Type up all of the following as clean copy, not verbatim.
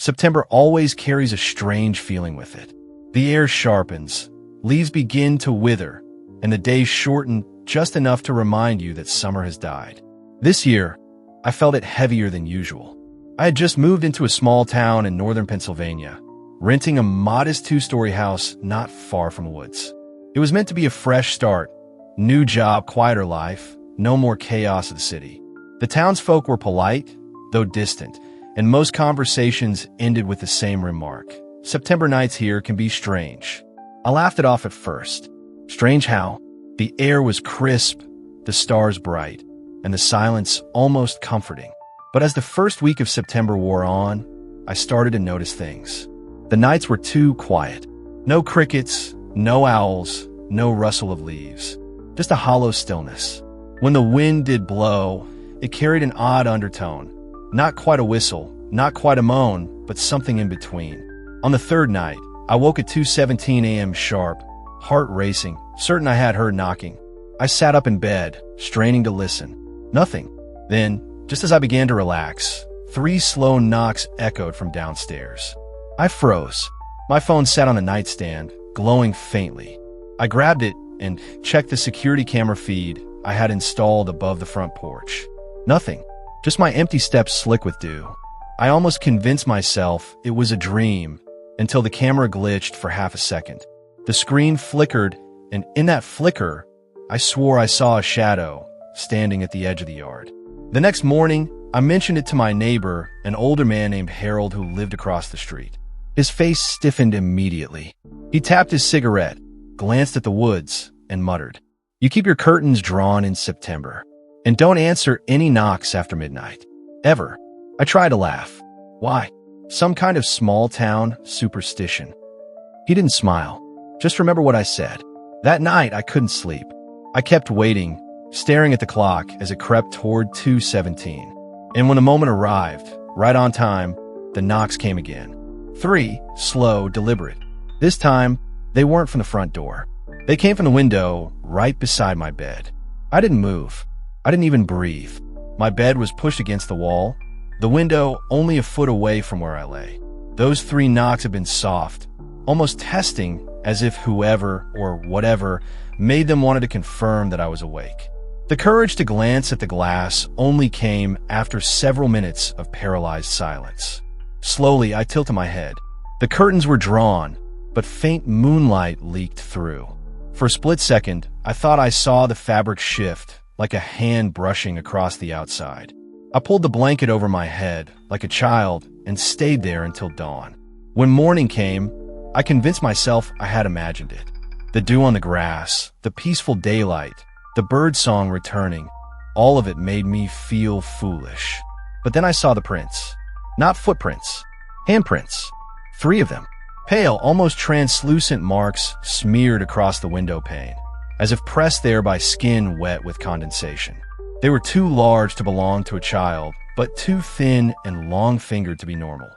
September always carries a strange feeling with it. The air sharpens, leaves begin to wither, and the days shorten just enough to remind you that summer has died. This year, I felt it heavier than usual. I had just moved into a small town in northern Pennsylvania, renting a modest two-story house not far from the woods. It was meant to be a fresh start, new job, quieter life, no more chaos of the city. The townsfolk were polite, though distant, and most conversations ended with the same remark. September nights here can be strange. I laughed it off at first. Strange how? The air was crisp, the stars bright, and the silence almost comforting. But as the first week of September wore on, I started to notice things. The nights were too quiet. No crickets, no owls, no rustle of leaves. Just a hollow stillness. When the wind did blow, it carried an odd undertone. Not quite a whistle, not quite a moan, but something in between. On the third night, I woke at 2:17 a.m. sharp, heart racing, certain I had heard knocking. I sat up in bed, straining to listen. Nothing. Then, just as I began to relax, 3 slow knocks echoed from downstairs. I froze. My phone sat on the nightstand, glowing faintly. I grabbed it and checked the security camera feed I had installed above the front porch. Nothing. Just my empty steps slick with dew. I almost convinced myself it was a dream until the camera glitched for half a second. The screen flickered, and in that flicker, I swore I saw a shadow standing at the edge of the yard. The next morning, I mentioned it to my neighbor, an older man named Harold who lived across the street. His face stiffened immediately. He tapped his cigarette, glanced at the woods, and muttered, "You keep your curtains drawn in September, and don't answer any knocks after midnight. Ever." I tried to laugh. Why? Some kind of small-town superstition. He didn't smile. Just remember what I said. That night, I couldn't sleep. I kept waiting, staring at the clock as it crept toward 2:17. And when the moment arrived, right on time, the knocks came again. 3, slow, deliberate. This time, they weren't from the front door. They came from the window right beside my bed. I didn't move. I didn't even breathe. My bed was pushed against the wall, the window only a foot away from where I lay. Those 3 knocks had been soft, almost testing, as if whoever or whatever made them wanted to confirm that I was awake. The courage to glance at the glass only came after several minutes of paralyzed silence. Slowly, I tilted my head. The curtains were drawn, but faint moonlight leaked through. For a split second, I thought I saw the fabric shift, like a hand brushing across the outside. I pulled the blanket over my head, like a child, and stayed there until dawn. When morning came, I convinced myself I had imagined it. The dew on the grass, the peaceful daylight, the bird song returning, all of it made me feel foolish. But then I saw the prints. Not footprints, handprints. 3 of them. Pale, almost translucent marks smeared across the window pane, as if pressed there by skin wet with condensation. They were too large to belong to a child, but too thin and long-fingered to be normal.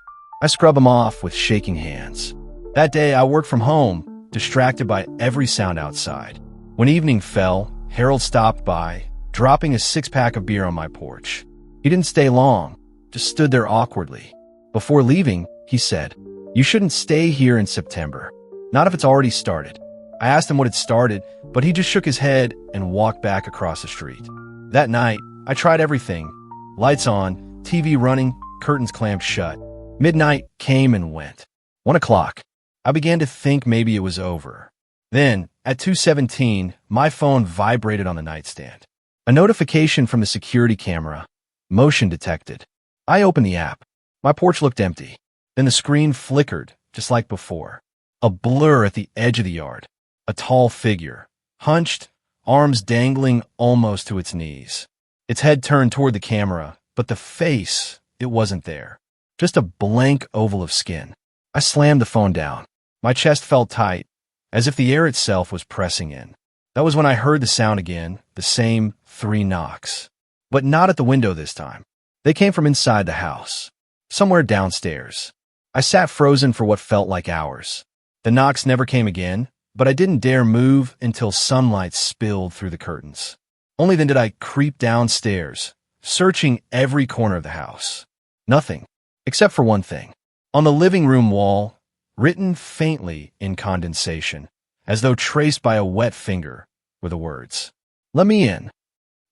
I scrubbed them off with shaking hands. That day, I worked from home, distracted by every sound outside. When evening fell, Harold stopped by, dropping a 6-pack of beer on my porch. He didn't stay long, just stood there awkwardly. Before leaving, he said, "You shouldn't stay here in September. Not if it's already started." I asked him what had started, but he just shook his head and walked back across the street. That night, I tried everything. Lights on, TV running, curtains clamped shut. Midnight came and went. 1 o'clock. I began to think maybe it was over. Then, at 2:17, my phone vibrated on the nightstand. A notification from the security camera. Motion detected. I opened the app. My porch looked empty. Then the screen flickered, just like before. A blur at the edge of the yard. A tall figure, hunched, arms dangling almost to its knees. Its head turned toward the camera, but the face, it wasn't there. Just a blank oval of skin. I slammed the phone down. My chest felt tight, as if the air itself was pressing in. That was when I heard the sound again, the same 3 knocks. But not at the window this time. They came from inside the house, somewhere downstairs. I sat frozen for what felt like hours. The knocks never came again, but I didn't dare move until sunlight spilled through the curtains. Only then did I creep downstairs, searching every corner of the house. Nothing, except for one thing. On the living room wall, written faintly in condensation, as though traced by a wet finger, were the words, "Let me in."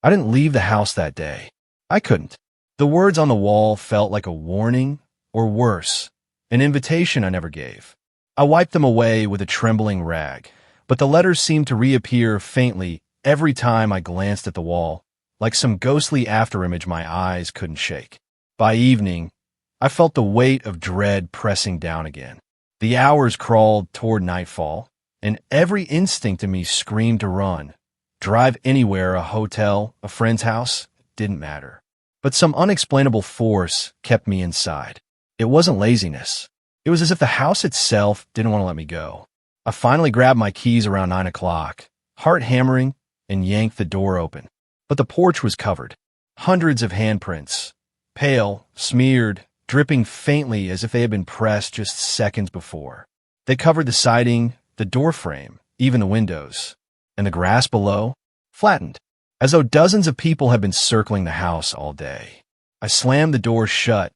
I didn't leave the house that day. I couldn't. The words on the wall felt like a warning, or worse, an invitation I never gave. I wiped them away with a trembling rag, but the letters seemed to reappear faintly every time I glanced at the wall, like some ghostly afterimage my eyes couldn't shake. By evening, I felt the weight of dread pressing down again. The hours crawled toward nightfall, and every instinct in me screamed to run. Drive anywhere, a hotel, a friend's house, didn't matter. But some unexplainable force kept me inside. It wasn't laziness. It was as if the house itself didn't want to let me go. I finally grabbed my keys around 9 o'clock, heart hammering, and yanked the door open. But the porch was covered. Hundreds of handprints, pale, smeared, dripping faintly as if they had been pressed just seconds before. They covered the siding, the door frame, even the windows. And the grass below, flattened, as though dozens of people had been circling the house all day. I slammed the door shut,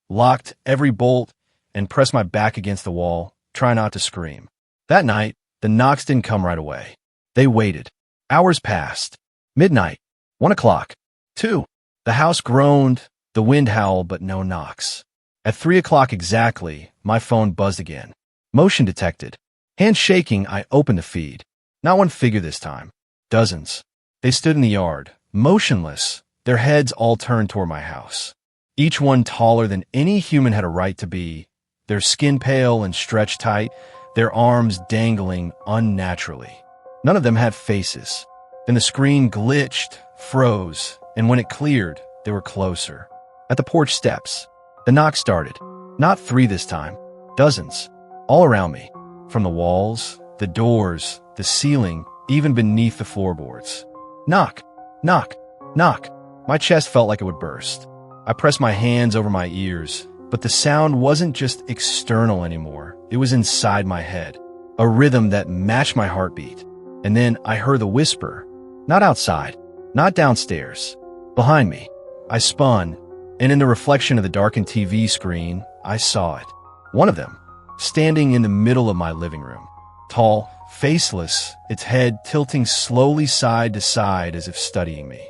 locked every bolt, and pressed my back against the wall, trying not to scream. That night, the knocks didn't come right away. They waited. Hours passed. Midnight. 1 o'clock. 2. The house groaned, the wind howled, but no knocks. At 3 o'clock exactly, my phone buzzed again. Motion detected. Hand shaking, I opened the feed. Not one figure this time. Dozens. They stood in the yard, motionless, their heads all turned toward my house. Each one taller than any human had a right to be, their skin pale and stretched tight, their arms dangling unnaturally. None of them had faces. Then the screen glitched, froze, and when it cleared, they were closer. At the porch steps, the knock started. Not 3 this time. Dozens. All around me. From the walls, the doors, the ceiling, even beneath the floorboards. Knock, knock, knock. My chest felt like it would burst. I pressed my hands over my ears, but the sound wasn't just external anymore. It was inside my head, a rhythm that matched my heartbeat. And then I heard the whisper, not outside, not downstairs, behind me. I spun, and in the reflection of the darkened TV screen, I saw it. One of them, standing in the middle of my living room. Tall, faceless, its head tilting slowly side to side as if studying me.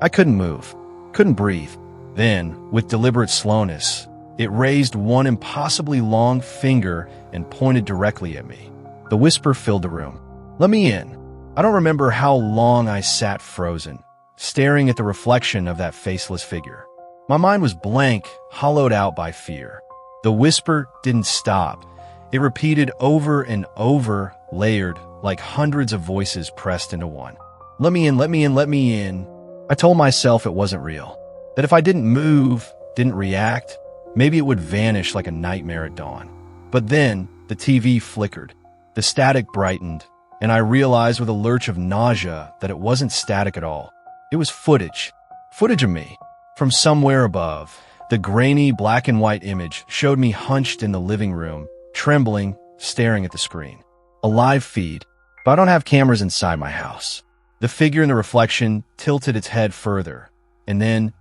I couldn't move, couldn't breathe. Then, with deliberate slowness, it raised one impossibly long finger and pointed directly at me. The whisper filled the room. "Let me in." I don't remember how long I sat frozen, staring at the reflection of that faceless figure. My mind was blank, hollowed out by fear. The whisper didn't stop. It repeated over and over, layered, like hundreds of voices pressed into one. "Let me in, let me in, let me in." I told myself it wasn't real, that if I didn't move, didn't react, maybe it would vanish like a nightmare at dawn. But then, the TV flickered, the static brightened, and I realized with a lurch of nausea that it wasn't static at all. It was footage of me. From somewhere above, the grainy black and white image showed me hunched in the living room, trembling, staring at the screen. A live feed, but I don't have cameras inside my house. The figure in the reflection tilted its head further, and then,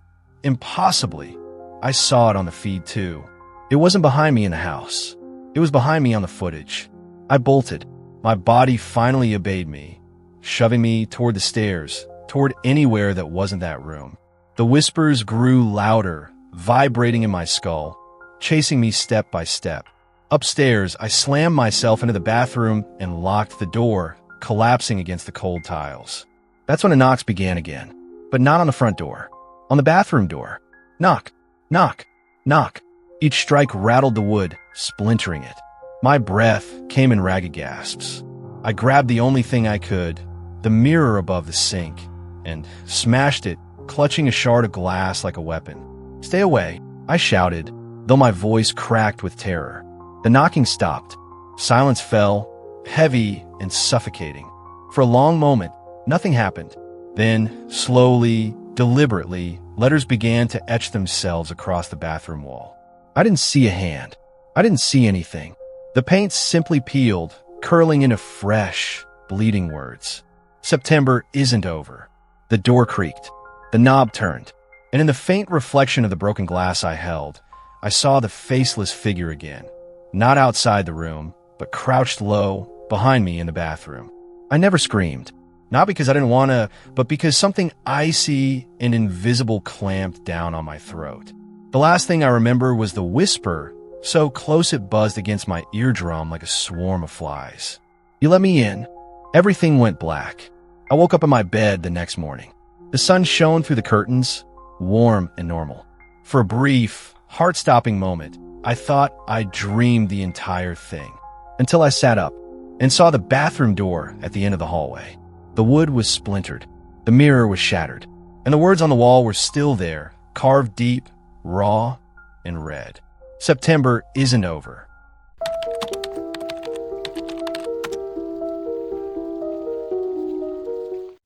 impossibly, I saw it on the feed too. It wasn't behind me in the house. It was behind me on the footage. I bolted. My body finally obeyed me, shoving me toward the stairs, toward anywhere that wasn't that room. The whispers grew louder, vibrating in my skull, chasing me step by step. Upstairs, I slammed myself into the bathroom and locked the door, collapsing against the cold tiles. That's when the knocks began again, but not on the front door. On the bathroom door. Knock, knock, knock. Each strike rattled the wood, splintering it. My breath came in ragged gasps. I grabbed the only thing I could, the mirror above the sink, and smashed it, clutching a shard of glass like a weapon. "Stay away," I shouted, though my voice cracked with terror. The knocking stopped. Silence fell, heavy and suffocating. For a long moment, nothing happened. Then, slowly, deliberately, letters began to etch themselves across the bathroom wall. I didn't see a hand. I didn't see anything. The paint simply peeled, curling into fresh, bleeding words. September isn't over. The door creaked. The knob turned. And in the faint reflection of the broken glass I held, I saw the faceless figure again. Not outside the room, but crouched low behind me in the bathroom. I never screamed. Not because I didn't want to, but because something icy and invisible clamped down on my throat. The last thing I remember was the whisper, so close it buzzed against my eardrum like a swarm of flies. "You let me in." Everything went black. I woke up in my bed the next morning. The sun shone through the curtains, warm and normal. For a brief, heart-stopping moment, I thought I dreamed the entire thing. Until I sat up and saw the bathroom door at the end of the hallway. The wood was splintered, the mirror was shattered, and the words on the wall were still there, carved deep, raw, and red. September isn't over.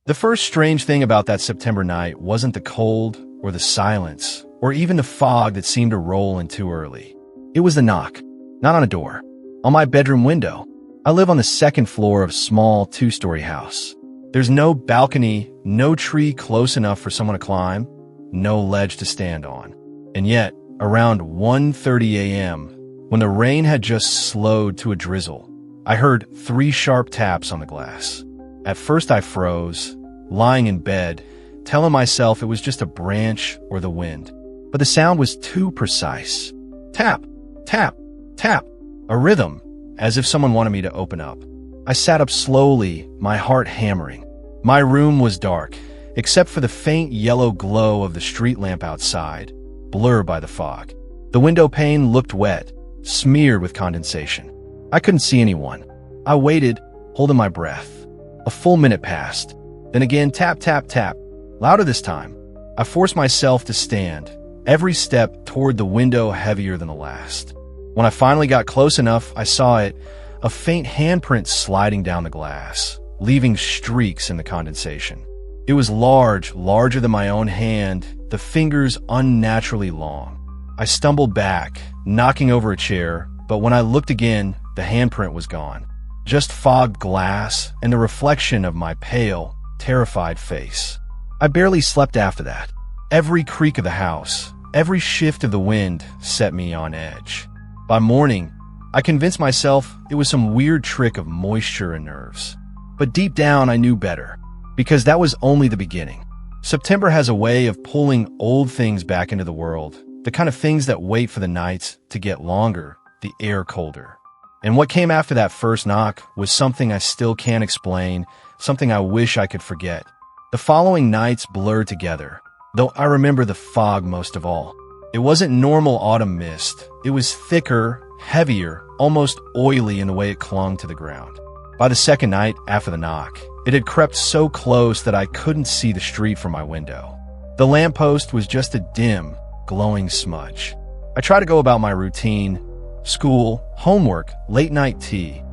The first strange thing about that September night wasn't the cold or the silence or even the fog that seemed to roll in too early. It was the knock, not on a door, on my bedroom window. I live on the second floor of a small two-story house. There's no balcony, no tree close enough for someone to climb, no ledge to stand on. And yet, around 1:30 a.m., when the rain had just slowed to a drizzle, I heard 3 sharp taps on the glass. At first I froze, lying in bed, telling myself it was just a branch or the wind. But the sound was too precise. Tap, tap, tap, a rhythm, as if someone wanted me to open up. I sat up slowly, my heart hammering. My room was dark, except for the faint yellow glow of the street lamp outside, blurred by the fog. The window pane looked wet, smeared with condensation. I couldn't see anyone. I waited, holding my breath. A full minute passed. Then again, tap, tap, tap. Louder this time. I forced myself to stand, every step toward the window heavier than the last. When I finally got close enough, I saw it, a faint handprint sliding down the glass, leaving streaks in the condensation. It was large, larger than my own hand, the fingers unnaturally long. I stumbled back, knocking over a chair, but when I looked again, the handprint was gone. Just fogged glass and the reflection of my pale, terrified face. I barely slept after that. Every creak of the house, every shift of the wind set me on edge. By morning, I convinced myself it was some weird trick of moisture and nerves. But deep down, I knew better, because that was only the beginning. September has a way of pulling old things back into the world, the kind of things that wait for the nights to get longer, the air colder. And what came after that first knock was something I still can't explain, something I wish I could forget. The following nights blurred together, though I remember the fog most of all. It wasn't normal autumn mist. It was thicker, heavier, almost oily in the way it clung to the ground. By the second night after the knock, it had crept so close that I couldn't see the street from my window. The lamppost was just a dim, glowing smudge. I tried to go about my routine, school, homework, late-night tea,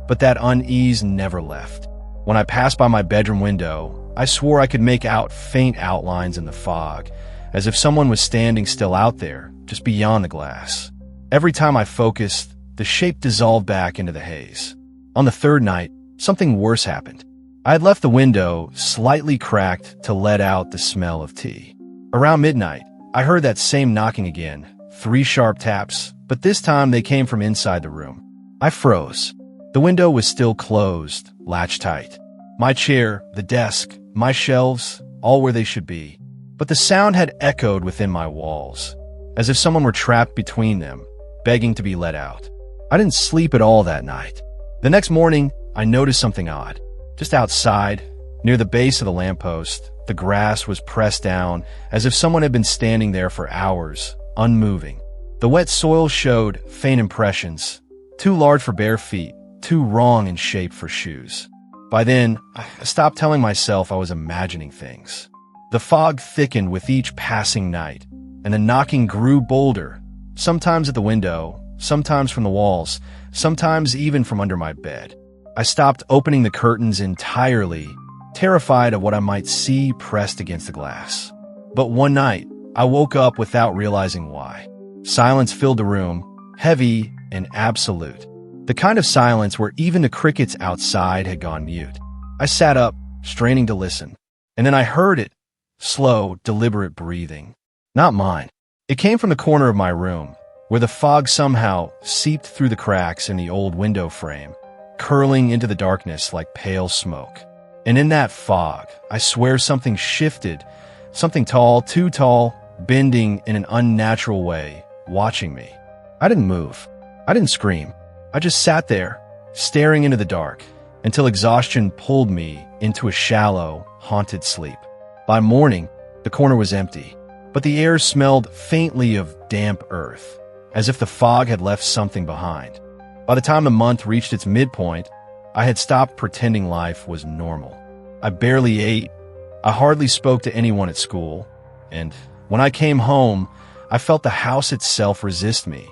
but that unease never left. When I passed by my bedroom window, I swore I could make out faint outlines in the fog, as if someone was standing still out there, just beyond the glass. Every time I focused, the shape dissolved back into the haze. On the third night, something worse happened. I had left the window slightly cracked to let out the smell of tea. Around midnight, I heard that same knocking again, 3 sharp taps, but this time they came from inside the room. I froze. The window was still closed, latched tight. My chair, the desk, my shelves, all where they should be. But the sound had echoed within my walls, as if someone were trapped between them, begging to be let out. I didn't sleep at all that night. The next morning, I noticed something odd. Just outside, near the base of the lamppost, the grass was pressed down, as if someone had been standing there for hours, unmoving. The wet soil showed faint impressions, too large for bare feet, too wrong in shape for shoes. By then, I stopped telling myself I was imagining things. The fog thickened with each passing night, and the knocking grew bolder, sometimes at the window, sometimes from the walls, sometimes even from under my bed. I stopped opening the curtains entirely, terrified of what I might see pressed against the glass. But one night, I woke up without realizing why. Silence filled the room, heavy and absolute. The kind of silence where even the crickets outside had gone mute. I sat up, straining to listen, and then I heard it, slow, deliberate breathing. Not mine. It came from the corner of my room, where the fog somehow seeped through the cracks in the old window frame, curling into the darkness like pale smoke. And in that fog, I swear something shifted, something tall, too tall, bending in an unnatural way, watching me. I didn't move. I didn't scream. I just sat there, staring into the dark, until exhaustion pulled me into a shallow, haunted sleep. By morning, the corner was empty, but the air smelled faintly of damp earth, as if the fog had left something behind. By the time the month reached its midpoint, I had stopped pretending life was normal. I barely ate. I hardly spoke to anyone at school. And when I came home, I felt the house itself resist me,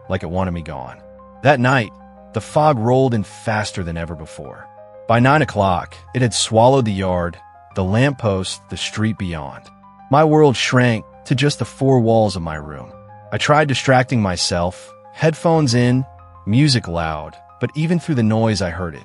like it wanted me gone. That night, the fog rolled in faster than ever before. By 9 o'clock, it had swallowed the yard, the lamppost, the street beyond. My world shrank to just the four walls of my room. I tried distracting myself, headphones in, music loud, but even through the noise I heard it.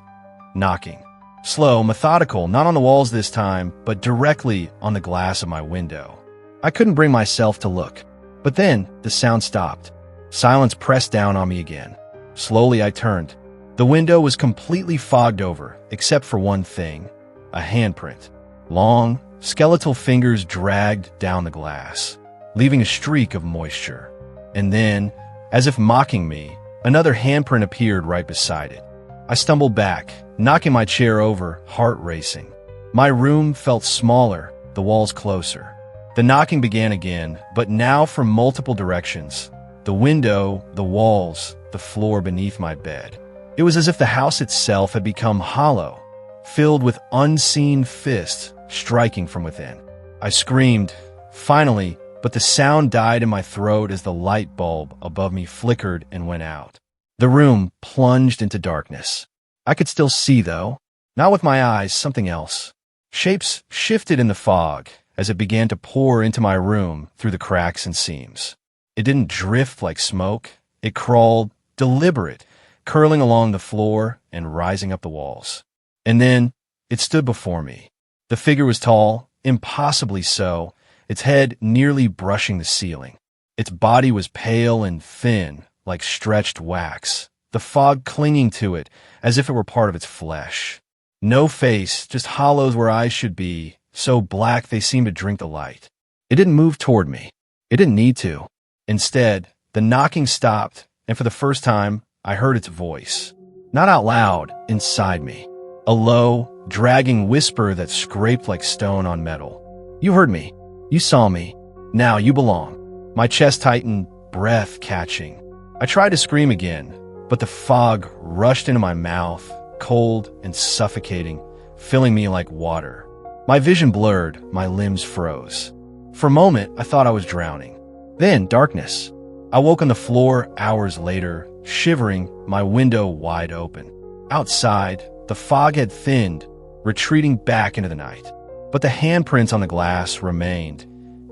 Knocking. Slow, methodical, not on the walls this time, but directly on the glass of my window. I couldn't bring myself to look. But then, the sound stopped. Silence pressed down on me again. Slowly I turned. The window was completely fogged over, except for one thing. A handprint. Long, skeletal fingers dragged down the glass, leaving a streak of moisture. And then, as if mocking me, another handprint appeared right beside it. I stumbled back, knocking my chair over, heart racing. My room felt smaller, the walls closer. The knocking began again, but now from multiple directions. The window, the walls, the floor beneath my bed. It was as if the house itself had become hollow, filled with unseen fists striking from within. I screamed, finally, but the sound died in my throat as the light bulb above me flickered and went out. The room plunged into darkness. I could still see, though. Not with my eyes, something else. Shapes shifted in the fog as it began to pour into my room through the cracks and seams. It didn't drift like smoke. It crawled, deliberate, curling along the floor and rising up the walls. And then it stood before me. The figure was tall, impossibly so, its head nearly brushing the ceiling. Its body was pale and thin, like stretched wax, the fog clinging to it as if it were part of its flesh. No face, just hollows where eyes should be, so black they seemed to drink the light. It didn't move toward me. It didn't need to. Instead, the knocking stopped, and for the first time, I heard its voice. Not out loud, inside me. A low, dragging whisper that scraped like stone on metal. You heard me. You saw me. Now you belong. My chest tightened, breath catching. I tried to scream again, but the fog rushed into my mouth, cold and suffocating, filling me like water. My vision blurred, my limbs froze. For a moment, I thought I was drowning. Then, darkness. I woke on the floor hours later, shivering, my window wide open. Outside, the fog had thinned, retreating back into the night. But the handprints on the glass remained,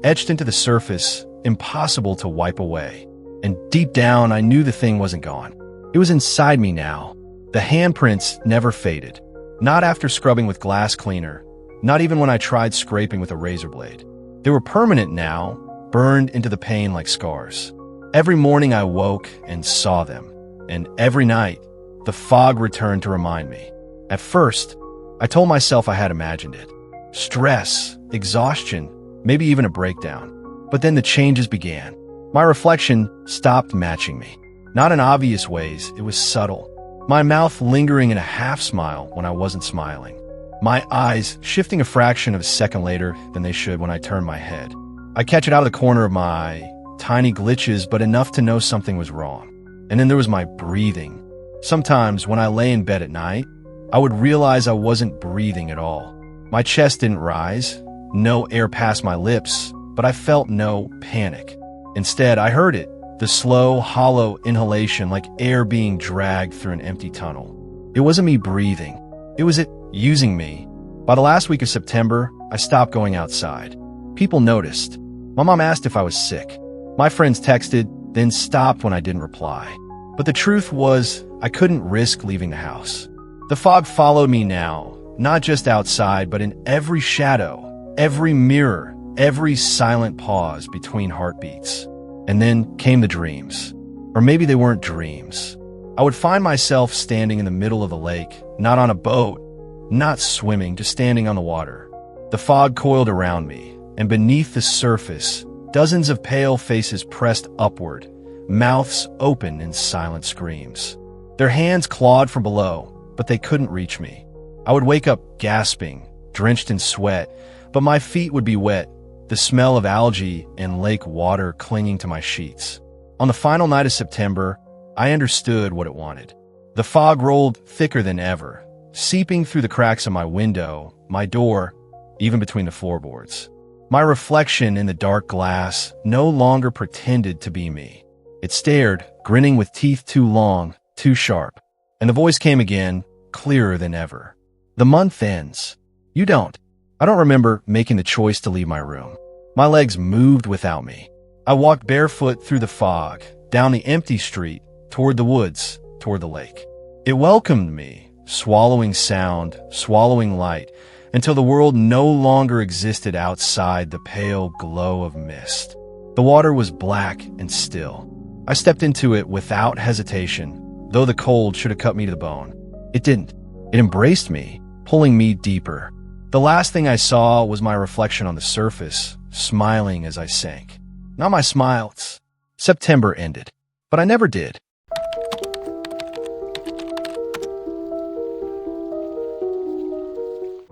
etched into the surface, impossible to wipe away. And deep down, I knew the thing wasn't gone. It was inside me now. The handprints never faded. Not after scrubbing with glass cleaner, not even when I tried scraping with a razor blade. They were permanent now, burned into the pain like scars. Every morning I woke and saw them, and every night, the fog returned to remind me. At first, I told myself I had imagined it. Stress, exhaustion, maybe even a breakdown. But then the changes began. My reflection stopped matching me. Not in obvious ways, it was subtle. My mouth lingering in a half-smile when I wasn't smiling. My eyes shifting a fraction of a second later than they should when I turned my head. I catch it out of the corner of my eye, tiny glitches, but enough to know something was wrong. And then there was my breathing. Sometimes when I lay in bed at night, I would realize I wasn't breathing at all. My chest didn't rise, no air passed my lips, but I felt no panic. Instead, I heard it, the slow, hollow inhalation like air being dragged through an empty tunnel. It wasn't me breathing. It was it using me. By the last week of September, I stopped going outside. People noticed. My mom asked if I was sick. My friends texted, then stopped when I didn't reply. But the truth was, I couldn't risk leaving the house. The fog followed me now, not just outside, but in every shadow, every mirror, every silent pause between heartbeats. And then came the dreams. Or maybe they weren't dreams. I would find myself standing in the middle of the lake, not on a boat, not swimming, just standing on the water. The fog coiled around me, and beneath the surface, dozens of pale faces pressed upward, mouths open in silent screams. Their hands clawed from below, but they couldn't reach me. I would wake up gasping, drenched in sweat, but my feet would be wet, the smell of algae and lake water clinging to my sheets. On the final night of September, I understood what it wanted. The fog rolled thicker than ever, seeping through the cracks of my window, my door, even between the floorboards. My reflection in the dark glass no longer pretended to be me. It stared, grinning with teeth too long, too sharp. And the voice came again, clearer than ever. The month ends. You don't. I don't remember making the choice to leave my room. My legs moved without me. I walked barefoot through the fog, down the empty street, toward the woods, toward the lake. It welcomed me, swallowing sound, swallowing light, until the world no longer existed outside the pale glow of mist. The water was black and still. I stepped into it without hesitation, though the cold should have cut me to the bone. It didn't. It embraced me, pulling me deeper. The last thing I saw was my reflection on the surface, smiling as I sank. Not my smiles. September ended, but I never did.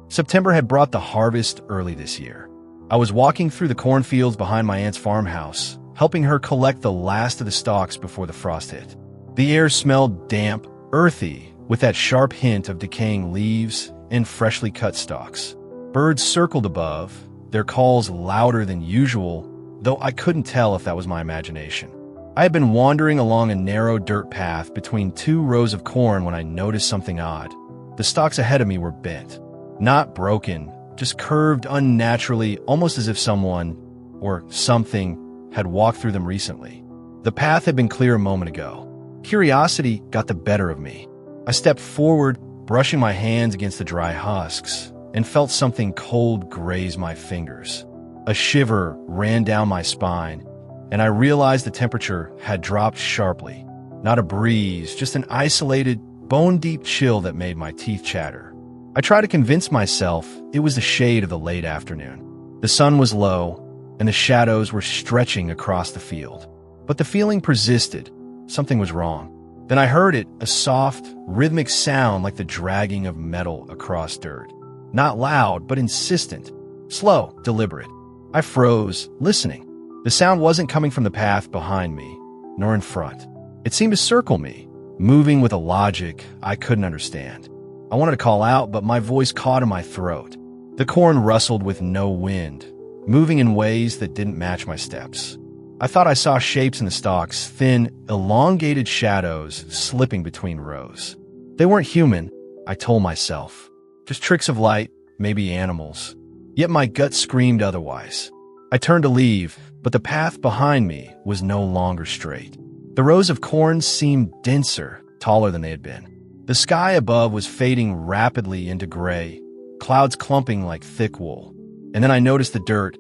September had brought the harvest early this year. I was walking through the cornfields behind my aunt's farmhouse, helping her collect the last of the stalks before the frost hit. The air smelled damp, earthy, with that sharp hint of decaying leaves and freshly cut stalks. Birds circled above, their calls louder than usual, though I couldn't tell if that was my imagination. I had been wandering along a narrow dirt path between two rows of corn when I noticed something odd. The stalks ahead of me were bent. Not broken, just curved unnaturally, almost as if someone, or something, had walked through them recently. The path had been clear a moment ago. Curiosity got the better of me. I stepped forward, brushing my hands against the dry husks, and felt something cold graze my fingers. A shiver ran down my spine, and I realized the temperature had dropped sharply. Not a breeze, just an isolated, bone-deep chill that made my teeth chatter. I tried to convince myself it was the shade of the late afternoon. The sun was low, and the shadows were stretching across the field. But the feeling persisted. Something was wrong. Then I heard it, a soft, rhythmic sound like the dragging of metal across dirt. Not loud, but insistent. Slow, deliberate. I froze, listening. The sound wasn't coming from the path behind me, nor in front. It seemed to circle me, moving with a logic I couldn't understand. I wanted to call out, but my voice caught in my throat. The corn rustled with no wind, moving in ways that didn't match my steps. I thought I saw shapes in the stalks, thin, elongated shadows slipping between rows. They weren't human, I told myself. Just tricks of light, maybe animals. Yet my gut screamed otherwise. I turned to leave, but the path behind me was no longer straight. The rows of corn seemed denser, taller than they had been. The sky above was fading rapidly into gray, clouds clumping like thick wool. And then I noticed the dirt,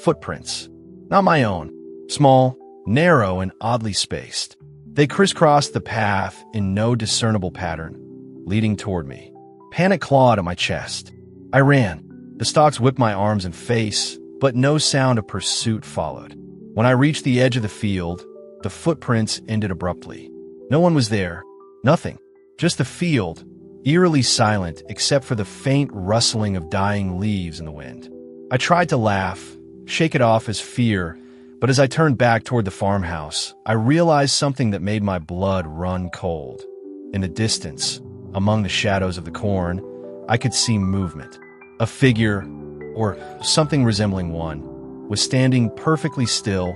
footprints. Not my own. Small, narrow, and oddly spaced. They crisscrossed the path in no discernible pattern, leading toward me. Panic clawed at my chest. I ran. The stalks whipped my arms and face, but no sound of pursuit followed. When I reached the edge of the field, the footprints ended abruptly. No one was there. Nothing. Just the field, eerily silent except for the faint rustling of dying leaves in the wind. I tried to laugh, shake it off as fear, but as I turned back toward the farmhouse, I realized something that made my blood run cold. In the distance, among the shadows of the corn, I could see movement. A figure, or something resembling one, was standing perfectly still,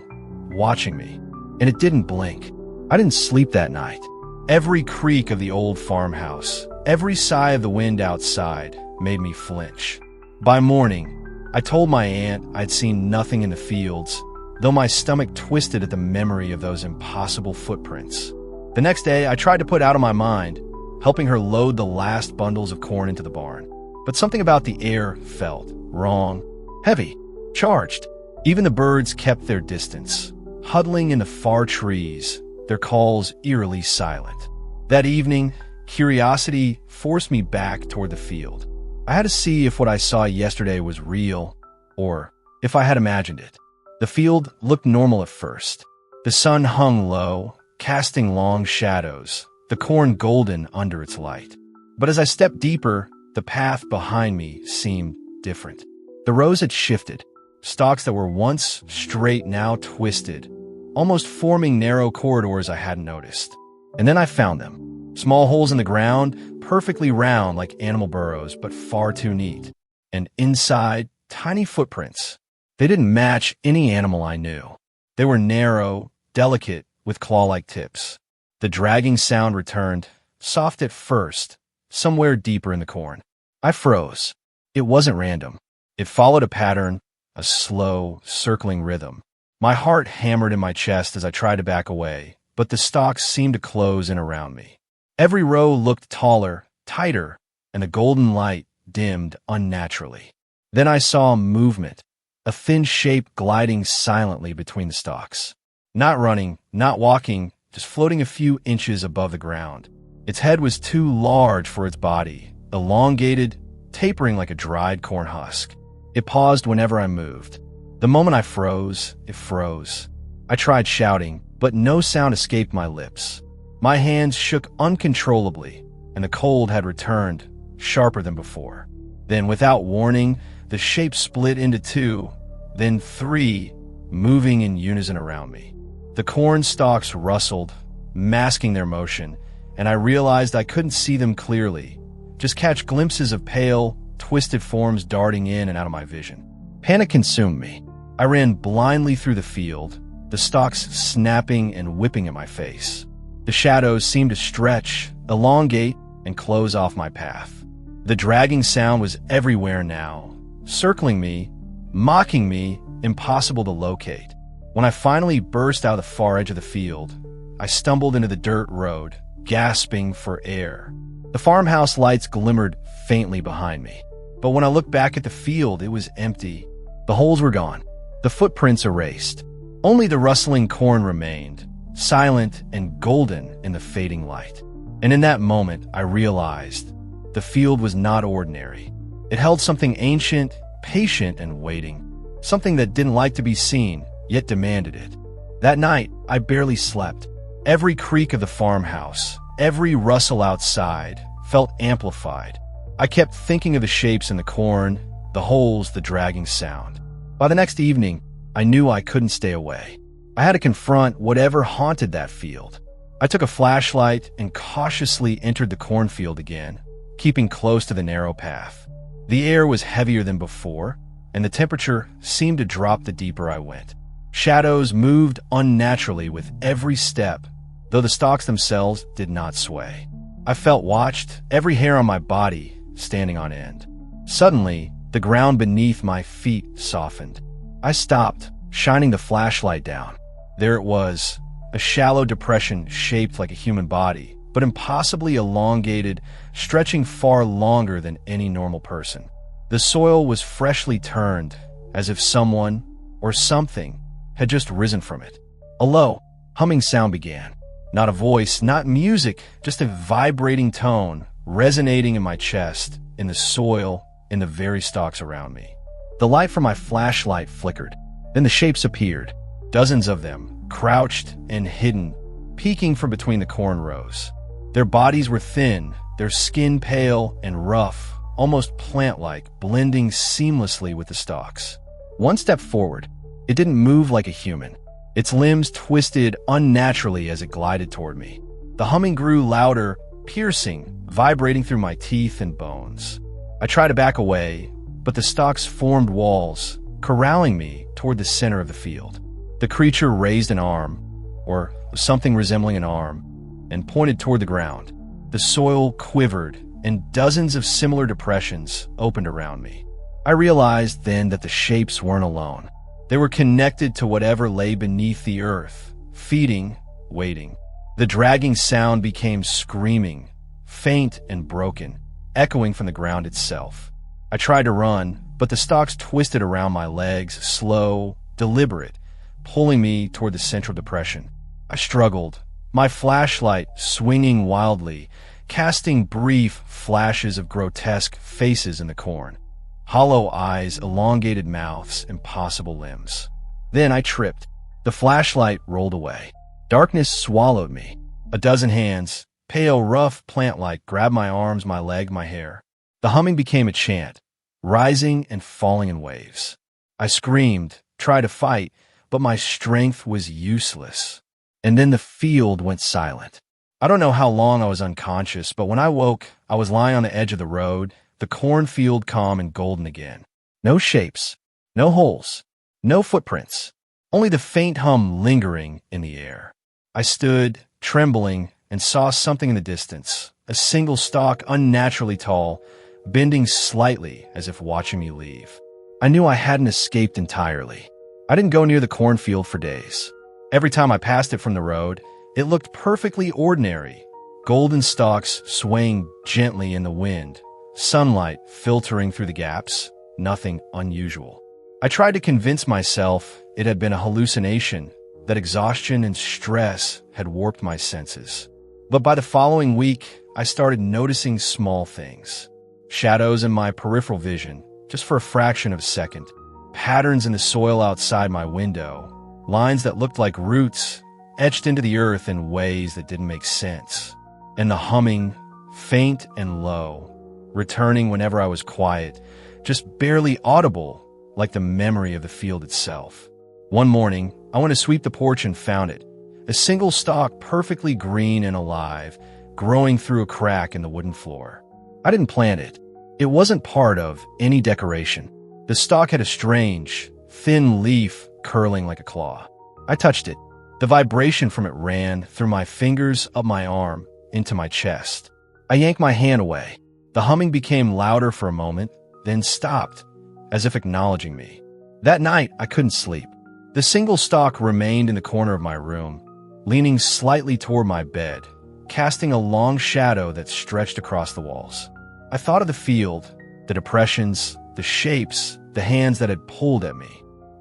watching me, and it didn't blink. I didn't sleep that night. Every creak of the old farmhouse, every sigh of the wind outside made me flinch. By morning, I told my aunt I'd seen nothing in the fields, though my stomach twisted at the memory of those impossible footprints. The next day, I tried to put out of my mind, helping her load the last bundles of corn into the barn. But something about the air felt wrong, heavy, charged. Even the birds kept their distance, huddling in the far trees, their calls eerily silent. That evening, curiosity forced me back toward the field. I had to see if what I saw yesterday was real, or if I had imagined it. The field looked normal at first. The sun hung low, casting long shadows, the corn golden under its light. But as I stepped deeper, the path behind me seemed different. The rows had shifted. Stalks that were once straight now twisted, almost forming narrow corridors I hadn't noticed. And then I found them. Small holes in the ground, perfectly round like animal burrows, but far too neat. And inside, tiny footprints. They didn't match any animal I knew. They were narrow, delicate, with claw-like tips. The dragging sound returned, soft at first, somewhere deeper in the corn. I froze. It wasn't random. It followed a pattern, a slow, circling rhythm. My heart hammered in my chest as I tried to back away, but the stalks seemed to close in around me. Every row looked taller, tighter, and the golden light dimmed unnaturally. Then I saw movement, a thin shape gliding silently between the stalks. Not running, not walking, just floating a few inches above the ground. Its head was too large for its body, elongated, tapering like a dried corn husk. It paused whenever I moved. The moment I froze, it froze. I tried shouting, but no sound escaped my lips. My hands shook uncontrollably, and the cold had returned, sharper than before. Then, without warning, the shape split into two, then three, moving in unison around me. The corn stalks rustled, masking their motion, and I realized I couldn't see them clearly, just catch glimpses of pale, twisted forms darting in and out of my vision. Panic consumed me. I ran blindly through the field, the stalks snapping and whipping at my face. The shadows seemed to stretch, elongate, and close off my path. The dragging sound was everywhere now, circling me, mocking me, impossible to locate. When I finally burst out of the far edge of the field, I stumbled into the dirt road, gasping for air. The farmhouse lights glimmered faintly behind me. But when I looked back at the field, it was empty. The holes were gone, the footprints erased. Only the rustling corn remained, silent and golden in the fading light. And in that moment, I realized the field was not ordinary. It held something ancient, patient, and waiting. Something that didn't like to be seen, yet demanded it. That night, I barely slept. Every creak of the farmhouse, every rustle outside, felt amplified. I kept thinking of the shapes in the corn, the holes, the dragging sound. By the next evening, I knew I couldn't stay away. I had to confront whatever haunted that field. I took a flashlight and cautiously entered the cornfield again, keeping close to the narrow path. The air was heavier than before, and the temperature seemed to drop the deeper I went. Shadows moved unnaturally with every step, though the stalks themselves did not sway. I felt watched, every hair on my body standing on end. Suddenly, the ground beneath my feet softened. I stopped, shining the flashlight down. There it was, a shallow depression shaped like a human body, but impossibly elongated, stretching far longer than any normal person. The soil was freshly turned, as if someone, or something, had just risen from it. A low, humming sound began. Not a voice, not music, just a vibrating tone, resonating in my chest, in the soil, in the very stalks around me. The light from my flashlight flickered. Then the shapes appeared, dozens of them, crouched and hidden, peeking from between the corn rows. Their bodies were thin, their skin pale and rough, almost plant-like, blending seamlessly with the stalks. One step forward. It didn't move like a human. Its limbs twisted unnaturally as it glided toward me. The humming grew louder, piercing, vibrating through my teeth and bones. I tried to back away, but the stalks formed walls, corralling me toward the center of the field. The creature raised an arm, or something resembling an arm, and pointed toward the ground. The soil quivered, and dozens of similar depressions opened around me. I realized then that the shapes weren't alone. They were connected to whatever lay beneath the earth, feeding, waiting. The dragging sound became screaming, faint and broken, echoing from the ground itself. I tried to run, but the stalks twisted around my legs, slow, deliberate, pulling me toward the central depression. I struggled, my flashlight swinging wildly, casting brief flashes of grotesque faces in the corn. Hollow eyes, elongated mouths, impossible limbs. Then I tripped. The flashlight rolled away. Darkness swallowed me. A dozen hands, pale, rough, plant-like, grabbed my arms, my leg, my hair. The humming became a chant, rising and falling in waves. I screamed, tried to fight, but my strength was useless. And then the field went silent. I don't know how long I was unconscious, but when I woke, I was lying on the edge of the road, the cornfield calm and golden again. No shapes, no holes, no footprints, only the faint hum lingering in the air. I stood, trembling, and saw something in the distance, a single stalk unnaturally tall, bending slightly as if watching me leave. I knew I hadn't escaped entirely. I didn't go near the cornfield for days. Every time I passed it from the road, it looked perfectly ordinary. Golden stalks swaying gently in the wind, sunlight filtering through the gaps, nothing unusual. I tried to convince myself it had been a hallucination, that exhaustion and stress had warped my senses. But by the following week, I started noticing small things. Shadows in my peripheral vision, just for a fraction of a second. Patterns in the soil outside my window. Lines that looked like roots, etched into the earth in ways that didn't make sense. And the humming, faint and low, returning whenever I was quiet, just barely audible, like the memory of the field itself. One morning, I went to sweep the porch and found it. A single stalk, perfectly green and alive, growing through a crack in the wooden floor. I didn't plant it. It wasn't part of any decoration. The stalk had a strange, thin leaf curling like a claw. I touched it. The vibration from it ran through my fingers, up my arm, into my chest. I yanked my hand away. The humming became louder for a moment, then stopped, as if acknowledging me. That night, I couldn't sleep. The single stalk remained in the corner of my room, leaning slightly toward my bed, casting a long shadow that stretched across the walls. I thought of the field, the depressions, the shapes, the hands that had pulled at me.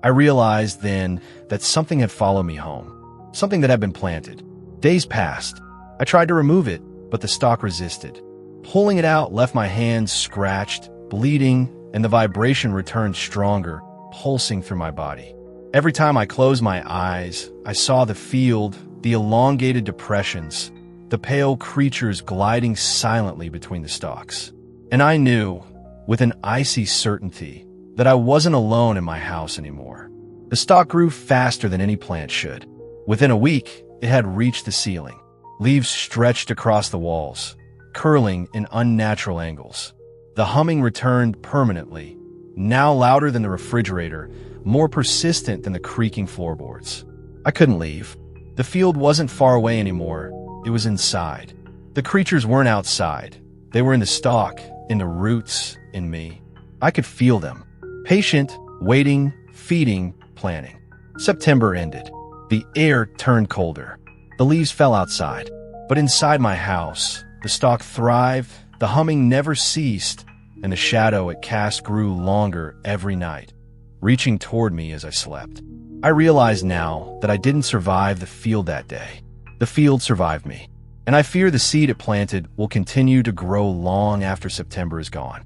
I realized then that something had followed me home, something that had been planted. Days passed. I tried to remove it, but the stalk resisted. Pulling it out left my hands scratched, bleeding, and the vibration returned stronger, pulsing through my body. Every time I closed my eyes, I saw the field, the elongated depressions, the pale creatures gliding silently between the stalks. And I knew, with an icy certainty, that I wasn't alone in my house anymore. The stalk grew faster than any plant should. Within a week, it had reached the ceiling. Leaves stretched across the walls, curling in unnatural angles. The humming returned permanently, now louder than the refrigerator, more persistent than the creaking floorboards. I couldn't leave. The field wasn't far away anymore. It was inside. The creatures weren't outside. They were in the stalk, in the roots, in me. I could feel them. Patient, waiting, feeding, planning. September ended. The air turned colder. The leaves fell outside. But inside my house, the stalk thrived, the humming never ceased, and the shadow it cast grew longer every night, reaching toward me as I slept. I realize now that I didn't survive the field that day. The field survived me, and I fear the seed it planted will continue to grow long after September is gone.